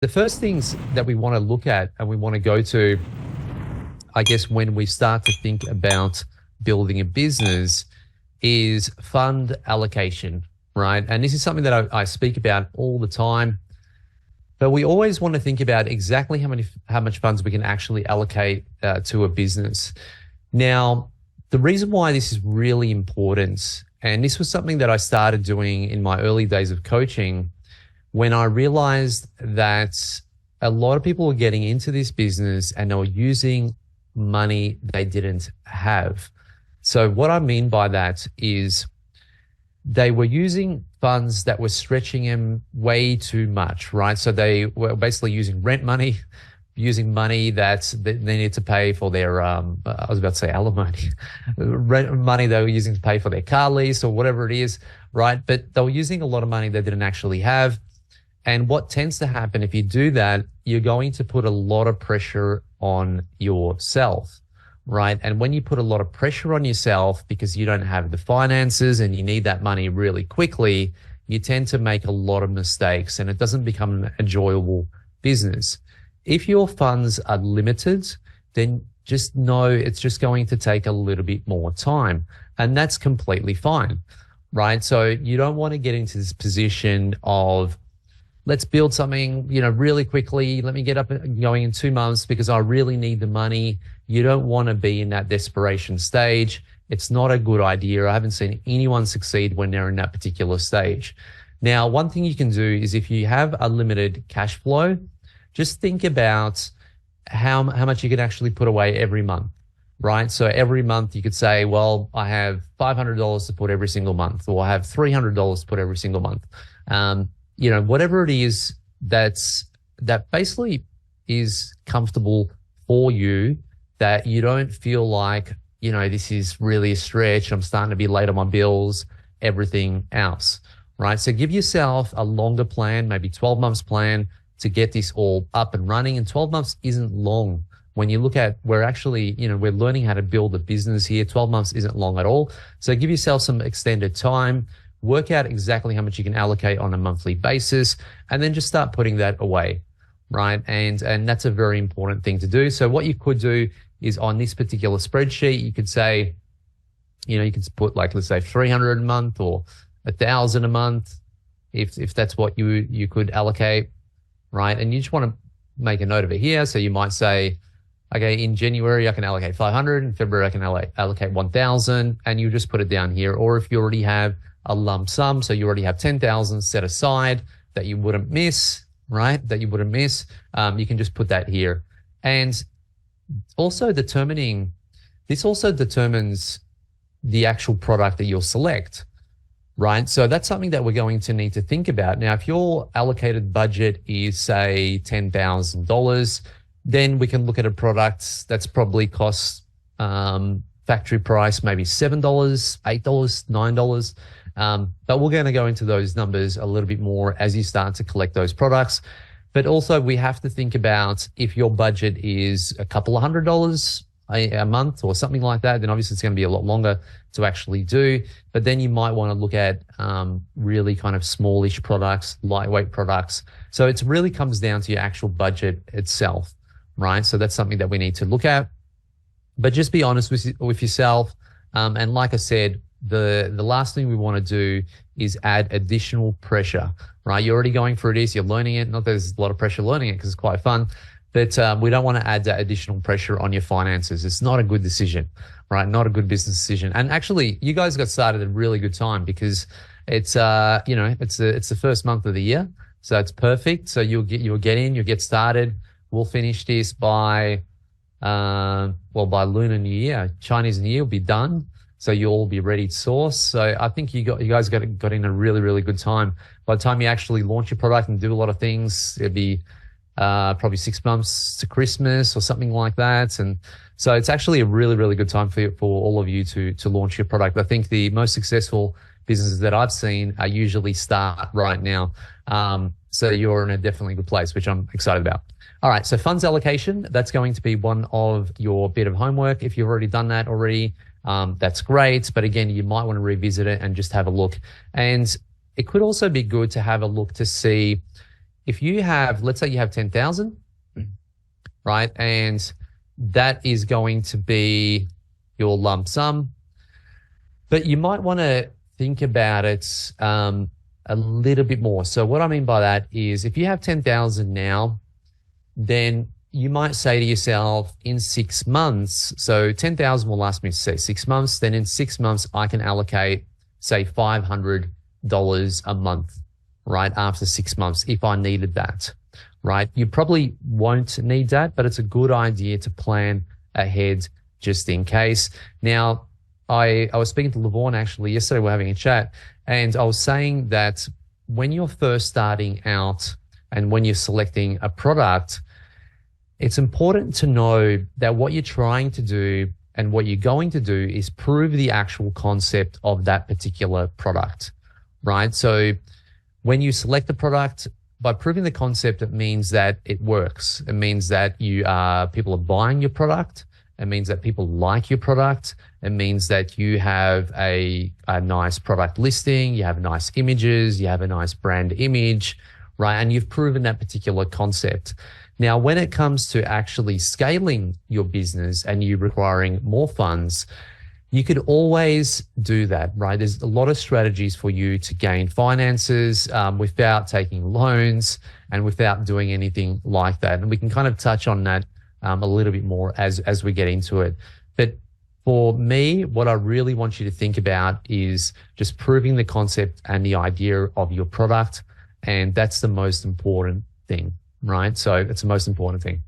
The first things that we want to look at and we want to go to, I guess, when we start to think about building a business is fund allocation, right? And this is something that I speak about all the time, but we always want to think about exactly how much funds we can actually allocate to a business. Now, the reason why this is really important, and this was something that I started doing in my early days of coaching, when I realized that a lot of people were getting into this business and they were using money they didn't have. So what I mean by that is they were using funds that were stretching them way too much, right? So they were basically using rent money, using money that they needed to pay for their, I was about to say alimony, rent money they were using to pay for their car lease or whatever it is, right? But they were using a lot of money they didn't actually have. And what tends to happen if you do that, you're going to put a lot of pressure on yourself, right? And when you put a lot of pressure on yourself because you don't have the finances and you need that money really quickly, you tend to make a lot of mistakes and it doesn't become an enjoyable business. If your funds are limited, then just know it's just going to take a little bit more time, and that's completely fine, right? So you don't want to get into this position of, let's build something, really quickly. Let me get up and going in 2 months because I really need the money. You don't want to be in that desperation stage. It's not a good idea. I haven't seen anyone succeed when they're in that particular stage. Now, one thing you can do is if you have a limited cash flow, just think about how much you can actually put away every month, right? So every month you could say, well, I have $500 to put every single month, or I have $300 to put every single month. Whatever it is that basically is comfortable for you, that you don't feel like, this is really a stretch. I'm starting to be late on my bills, everything else, right? So give yourself a longer plan, maybe 12 months plan to get this all up and running. And 12 months isn't long. When you look at, we're actually, we're learning how to build a business here. 12 months isn't long at all. So give yourself some extended time. Work out exactly how much you can allocate on a monthly basis, and then just start putting that away, right? And that's a very important thing to do. So what you could do is on this particular spreadsheet, you could say, you could put like, let's say 300 a month or 1,000 a month, if that's what you could allocate, right? And you just want to make a note of it here. So you might say, okay, in January, I can allocate 500. In February, I can allocate 1,000, and you just put it down here. Or if you already have a lump sum, so you already have 10,000 set aside that you wouldn't miss, right? That you wouldn't miss. You can just put that here. And also this also determines the actual product that you'll select, right? So that's something that we're going to need to think about. Now, if your allocated budget is, say, $10,000, then we can look at a product that's probably costs factory price, maybe $7, $8, $9. But we're going to go into those numbers a little bit more as you start to collect those products. But also we have to think about if your budget is a couple of $100 a month or something like that, then obviously it's going to be a lot longer to actually do. But then you might want to look at really kind of smallish products, lightweight products. So it really comes down to your actual budget itself, right? So that's something that we need to look at. But just be honest with yourself. And like I said, the last thing we want to do is add additional pressure, right? You're already going through this, you're learning it. Not that there's a lot of pressure learning it because it's quite fun, but we don't want to add that additional pressure on your finances. It's not a good decision, right? Not a good business decision. And actually, you guys got started at a really good time because it's it's the first month of the year, so it's perfect. So you'll get started. We'll finish this by by Lunar New Year. Chinese New Year will be done. So you'll all be ready to source. So I think you guys got in a really, really good time. By the time you actually launch your product and do a lot of things, it'll be probably 6 months to Christmas or something like that. And so it's actually a really, really good time for all of you to launch your product. I think the most successful businesses that I've seen are usually start right now. So you're in a definitely good place, which I'm excited about. All right, so funds allocation, that's going to be one of your bit of homework. If you've already done that already, that's great. But again, you might want to revisit it and just have a look. And it could also be good to have a look to see if you have, let's say you have 10,000, right? And that is going to be your lump sum. But you might want to think about it a little bit more. So what I mean by that is if you have 10,000 now, then you might say to yourself in 6 months, so 10,000 will last me, say, 6 months. Then in 6 months, I can allocate, say, $500 a month, right? After 6 months, if I needed that, right? You probably won't need that, but it's a good idea to plan ahead just in case. Now, I was speaking to Lavaughn actually yesterday, we're having a chat, and I was saying that when you're first starting out and when you're selecting a product, it's important to know that what you're trying to do and what you're going to do is prove the actual concept of that particular product, right? So when you select the product, by proving the concept, it means that it works. It means that people are buying your product. It means that people like your product. It means that you have a nice product listing, you have nice images, you have a nice brand image, right? And you've proven that particular concept. Now, when it comes to actually scaling your business and you requiring more funds, you could always do that, right? There's a lot of strategies for you to gain finances without taking loans and without doing anything like that. And we can kind of touch on that a little bit more as we get into it. But for me, what I really want you to think about is just proving the concept and the idea of your product. And that's the most important thing, right? So it's the most important thing.